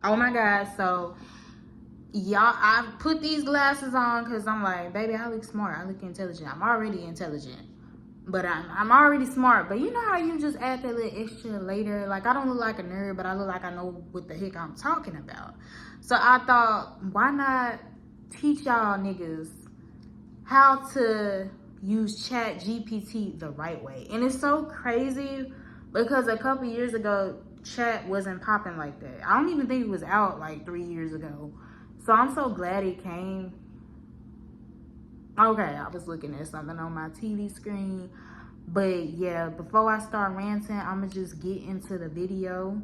Oh my God. So, y'all, I put these glasses on because I'm like, baby, I look smart. I look intelligent. I'm already intelligent. But I'm already smart. But you know how you just add that little extra later? Like, I don't look like a nerd, but I look like I know what the heck I'm talking about. So I thought, why not teach y'all niggas how to use ChatGPT the right way? And it's so crazy because a couple years ago, chat wasn't popping like that. I don't even think it was out like 3 years ago. So I'm so glad it came. Okay, I was looking at something on my TV screen. But yeah, before I start ranting, I'm gonna just get into the video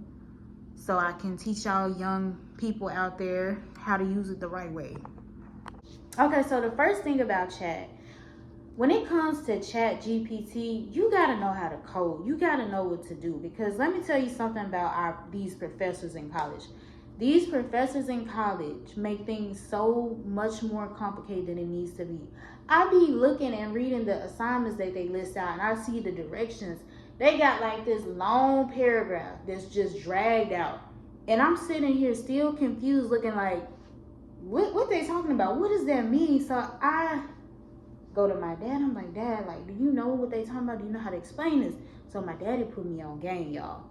so I can teach y'all young people out there how to use it the right way. Okay, so the first thing about chat, when it comes to chat GPT, you gotta know how to code. You gotta know what to do, because let me tell you something about these professors in college. These professors in college make things so much more complicated than it needs to be. I be looking and reading the assignments that they list out, and I see the directions. They got like this long paragraph that's just dragged out. And I'm sitting here still confused, looking like, what they talking about? What does that mean? So I go to my dad. I'm like, Dad, like, do you know what they talking about? Do you know how to explain this? So my daddy put me on game, y'all.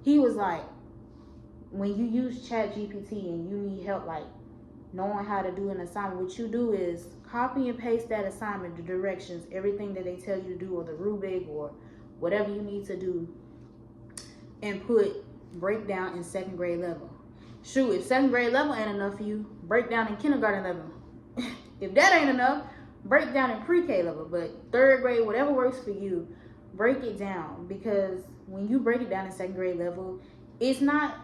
He was like, when you use Chat GPT and you need help, like knowing how to do an assignment, what you do is copy and paste that assignment, the directions, everything that they tell you to do, or the rubric, or whatever you need to do, and put breakdown in second grade level. Shoot, if second grade level ain't enough for you, break down in kindergarten level. If that ain't enough, break down in pre-K level. But third grade, whatever works for you, break it down. Because when you break it down in second grade level, it's not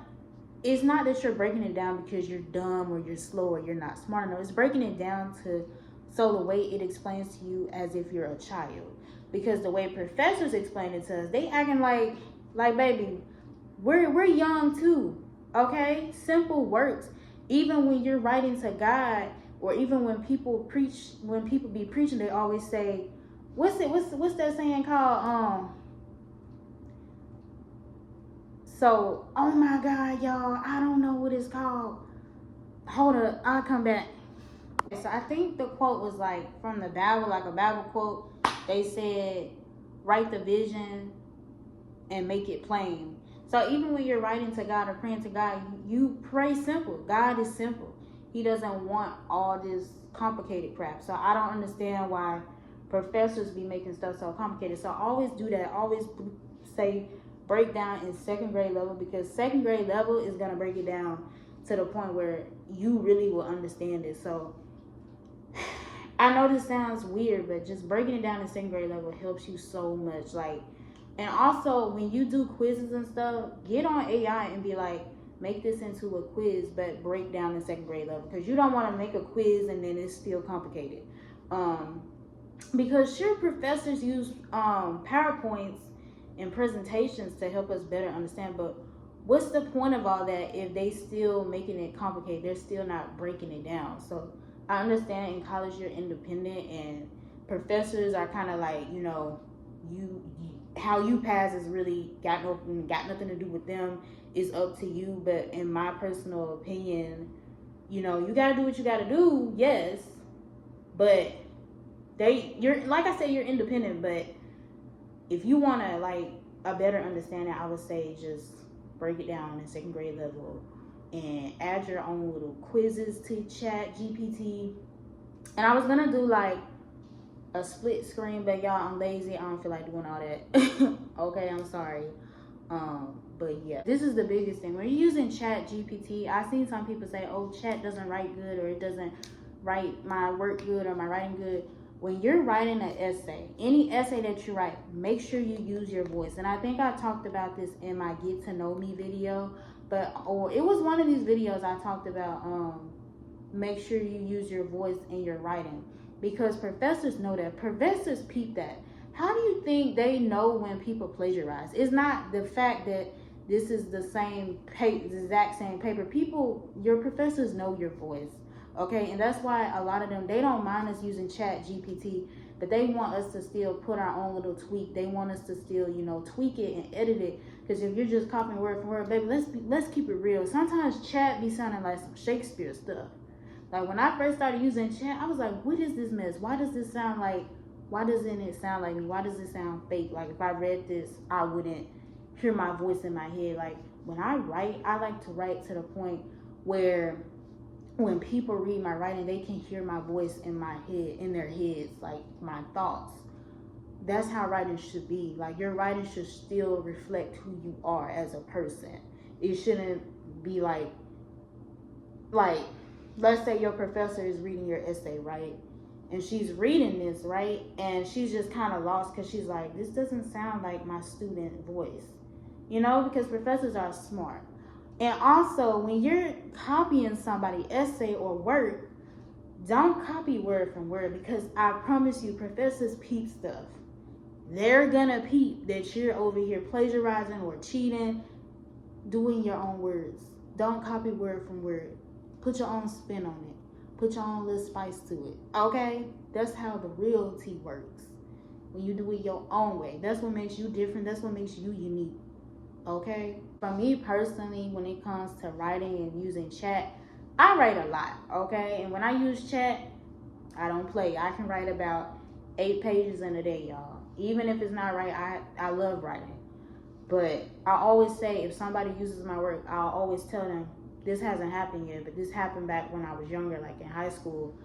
that you're breaking it down because you're dumb or you're slow or you're not smart enough. It's breaking it down to so the way it explains to you as if you're a child. Because the way professors explain it to us, they acting like baby, we're young too. Okay? Simple works. Even when you're writing to God, or even when people preach, when people be preaching, they always say, what's that saying called? So, oh my God, y'all, I don't know what it's called. Hold up, I'll come back. So I think the quote was like from the Bible, like a Bible quote. They said, write the vision and make it plain. So even when you're writing to God or praying to God, you pray simple. God is simple. He doesn't want all this complicated crap. So I don't understand why professors be making stuff so complicated. So always do that. Always say break down in second grade level, because second grade level is going to break it down to the point where you really will understand it. So I know this sounds weird, but just breaking it down in second grade level helps you so much. Like, and also when you do quizzes and stuff, get on AI and be like, make this into a quiz, but break down in second grade level, because you don't want to make a quiz and then it's still complicated. Because sure, professors use PowerPoints and presentations to help us better understand, but what's the point of all that if they still making it complicated? They're still not breaking it down. So I understand in college you're independent and professors are kind of like, you how you pass is really got nothing to do with them. It's up to you. But in my personal opinion, you gotta do what you gotta do, yes, but you're like I said, you're independent. But if you want to like a better understanding, I would say just break it down in second grade level and add your own little quizzes to Chat GPT. And I was gonna do like a split screen, but y'all, I'm lazy. I don't feel like doing all that. Okay, I'm sorry. But yeah, this is the biggest thing. When you're using Chat GPT, I've seen some people say, oh, Chat doesn't write good, or it doesn't write my work good, or my writing good. When you're writing an essay, any essay that you write, make sure you use your voice. And I think I talked about this in my Get to Know Me video, or it was one of these videos I talked about, make sure you use your voice in your writing, because professors know that. Professors peep that. How do you think they know when people plagiarize? It's not the fact that this is the same the exact same paper. Your professors know your voice, okay? And that's why a lot of them, they don't mind us using Chat GPT, but they want us to still put our own little tweak. They want us to still, you know, tweak it and edit it. Because if you're just copying word for word, baby, let's keep it real. Sometimes chat be sounding like some Shakespeare stuff. Like when I first started using chat, I was like, what is this mess? Why doesn't it sound like me? Why does it sound fake? Like if I read this, I wouldn't hear my voice in my head. Like when I write, I like to write to the point where when people read my writing, they can hear my voice in my head, in their heads, like my thoughts. That's how writing should be. Like your writing should still reflect who you are as a person. It shouldn't be like let's say your professor is reading your essay, right? And she's reading this, right? And she's just kind of lost because she's like, this doesn't sound like my student voice. You know, because professors are smart. And also, when you're copying somebody's essay or work, don't copy word from word, because I promise you, professors peep stuff. They're gonna peep that you're over here plagiarizing or cheating, doing your own words. Don't copy word from word. Put your own spin on it. Put your own little spice to it. Okay? That's how the real tea works. When you do it your own way. That's what makes you different. That's what makes you unique. Okay? For me personally, when it comes to writing and using chat, I write a lot. Okay? And when I use chat, I don't play. I can write about 8 pages in a day, y'all. Even if it's not right, I love writing. But I always say, if somebody uses my work, I'll always tell them, this hasn't happened yet, but this happened back when I was younger, like in high school.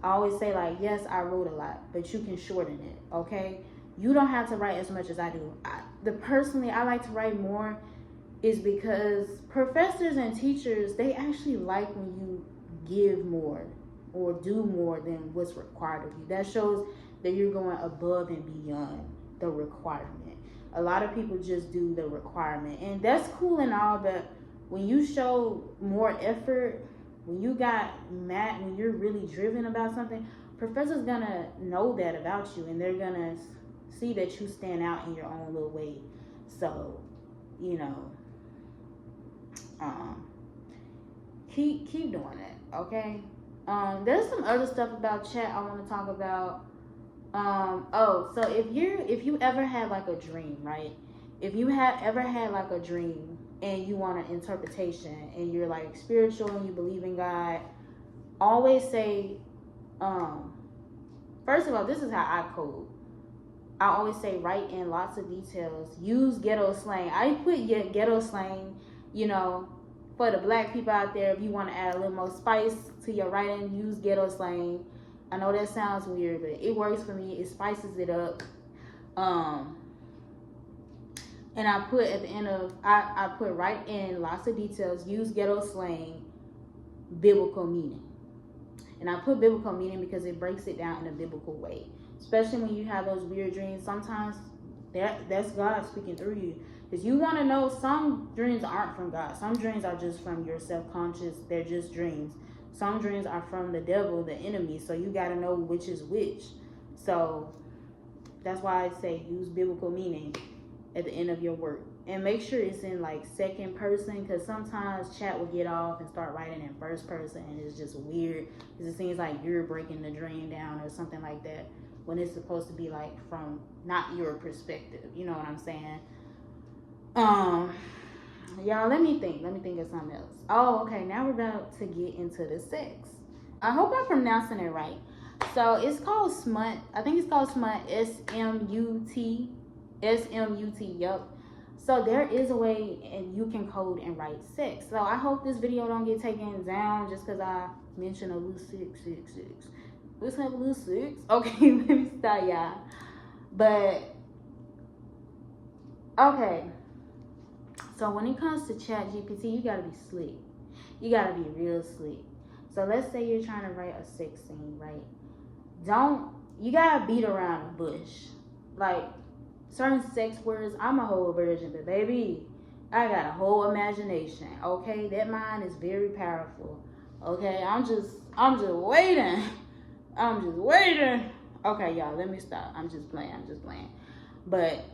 I always say, like, yes, I wrote a lot, but you can shorten it, okay? You don't have to write as much as I do. Personally, I like to write more is because professors and teachers, they actually like when you give more or do more than what's required of you. That shows that you're going above and beyond the requirement. A lot of people just do the requirement, and that's cool and all, but when you show more effort, when you got mad, when you're really driven about something, professor's gonna know that about you, and they're gonna see that you stand out in your own little way. So, you know, keep doing it, okay? There's some other stuff about chat I want to talk about. So if you ever had like a dream, right? If you have ever had like a dream and you want an interpretation and you're like spiritual and you believe in God, always say, first of all, this is how I code. I always say, write in lots of details. Use ghetto slang. I put ghetto slang, you know, for the black people out there. If you want to add a little more spice to your writing, use ghetto slang. I know that sounds weird, but it works for me. It spices it up. And I put at the end of, I put right in lots of details, use ghetto slang, biblical meaning. And I put biblical meaning because it breaks it down in a biblical way. Especially when you have those weird dreams, sometimes that's God speaking through you. Because you want to know, some dreams aren't from God. Some dreams are just from your self-conscious. They're just dreams. Some dreams are from the devil, the enemy. So you got to know which is which. So that's why I say use biblical meaning at the end of your work. And make sure it's in like second person, because sometimes chat will get off and start writing in first person, and it's just weird because it seems like you're breaking the dream down or something like that, when it's supposed to be like from not your perspective. You know what I'm saying? Y'all, let me think of something else. Oh, okay, now we're about to get into the sex. I hope I'm pronouncing it right. So it's called smut. I think it's called smut. S-M-U-T. Yep. So there is a way and you can code and write sex. So I hope this video don't get taken down just because I mentioned a little 666. Let's have a little 6. Okay, let me start, y'all. But okay. So when it comes to ChatGPT, you gotta be slick. You gotta be real slick. So let's say you're trying to write a sex scene, right? You gotta beat around the bush. Like certain sex words, I'm a whole virgin, but baby, I got a whole imagination. Okay, that mind is very powerful. Okay, I'm just waiting. Okay, y'all, let me stop. I'm just playing. But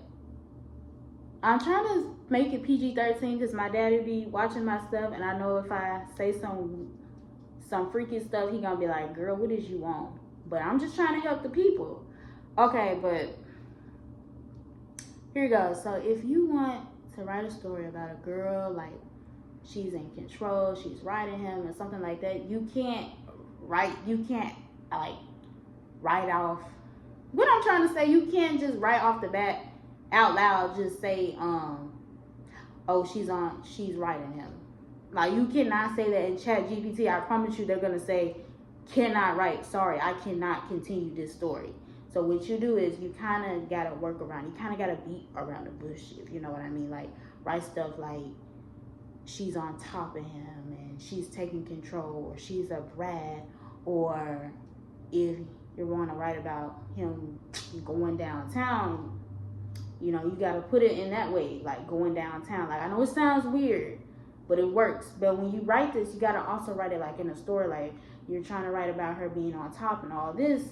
I'm trying to make it PG-13 because my daddy be watching my stuff, and I know if I say some freaky stuff, he gonna be like, girl, what did you want? But I'm just trying to help the people. Okay, but here you go. So if you want to write a story about a girl, like she's in control, she's riding him, and something like that, you can't like write off. What I'm trying to say, you can't just right off the bat out loud just say, oh, she's writing him. Like, you cannot say that in ChatGPT. I promise you, they're gonna say, cannot write. Sorry, I cannot continue this story. So what you do is you kind of gotta work around. You kind of gotta beat around the bush, if you know what I mean. Like, write stuff like she's on top of him and she's taking control, or she's a brat, or if you want to write about him going downtown, you know, you got to put it in that way, like going downtown. Like, I know it sounds weird, but it works. But when you write this, you got to also write it like in a story. Like, you're trying to write about her being on top and all this,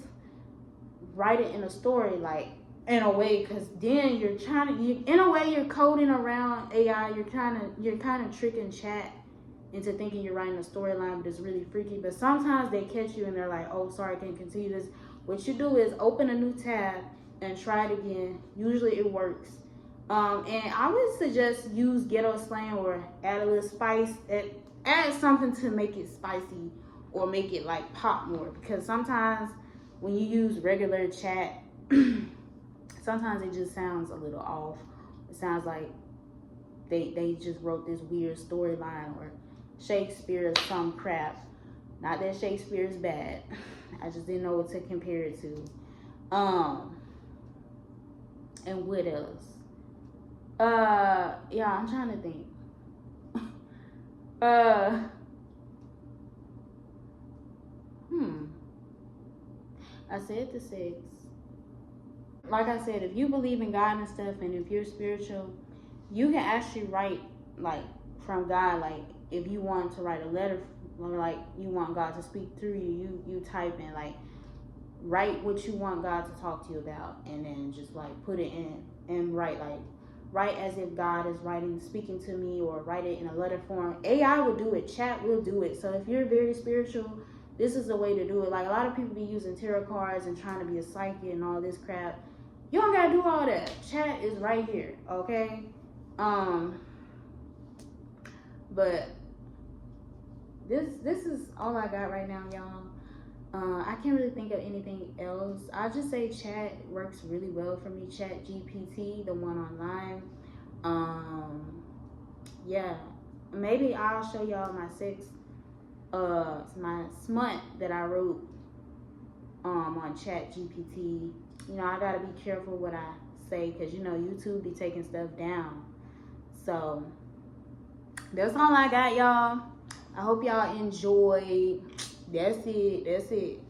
write it in a story, like in a way, because then you're trying to, in a way, you're coding around AI. You're kind of tricking chat into thinking you're writing a storyline, but it's really freaky. But sometimes they catch you and they're like, oh, sorry, I can't continue this. What you do is open a new tab and try it again. Usually it works. And I would suggest use ghetto slang or add a little spice. Add something to make it spicy or make it like pop more. Because sometimes when you use regular chat, sometimes it just sounds a little off. It sounds like they just wrote this weird storyline, or Shakespeare or some crap. Not that Shakespeare is bad. I just didn't know what to compare it to. And what else? Yeah, I'm trying to think. I said the 6. Like I said, if you believe in God and stuff, and if you're spiritual, you can actually write like from God. Like, if you want to write a letter, or like you want God to speak through you, you type in, like, write what you want God to talk to you about, and then just like put it in and write as if God is speaking to me, or write it in a letter form. AI will do it, chat will do it. So if you're very spiritual, this is the way to do it. Like, a lot of people be using tarot cards and trying to be a psychic and all this crap. You don't gotta do all that. Chat is right here, okay? But this is all I got right now, y'all. I can't really think of anything else. I'll just say chat works really well for me. ChatGPT, the one online. Yeah, maybe I'll show y'all my my smut that I wrote on ChatGPT. You know, I gotta be careful what I say, because you know YouTube be taking stuff down. So that's all I got, y'all. I hope y'all enjoyed. That's it.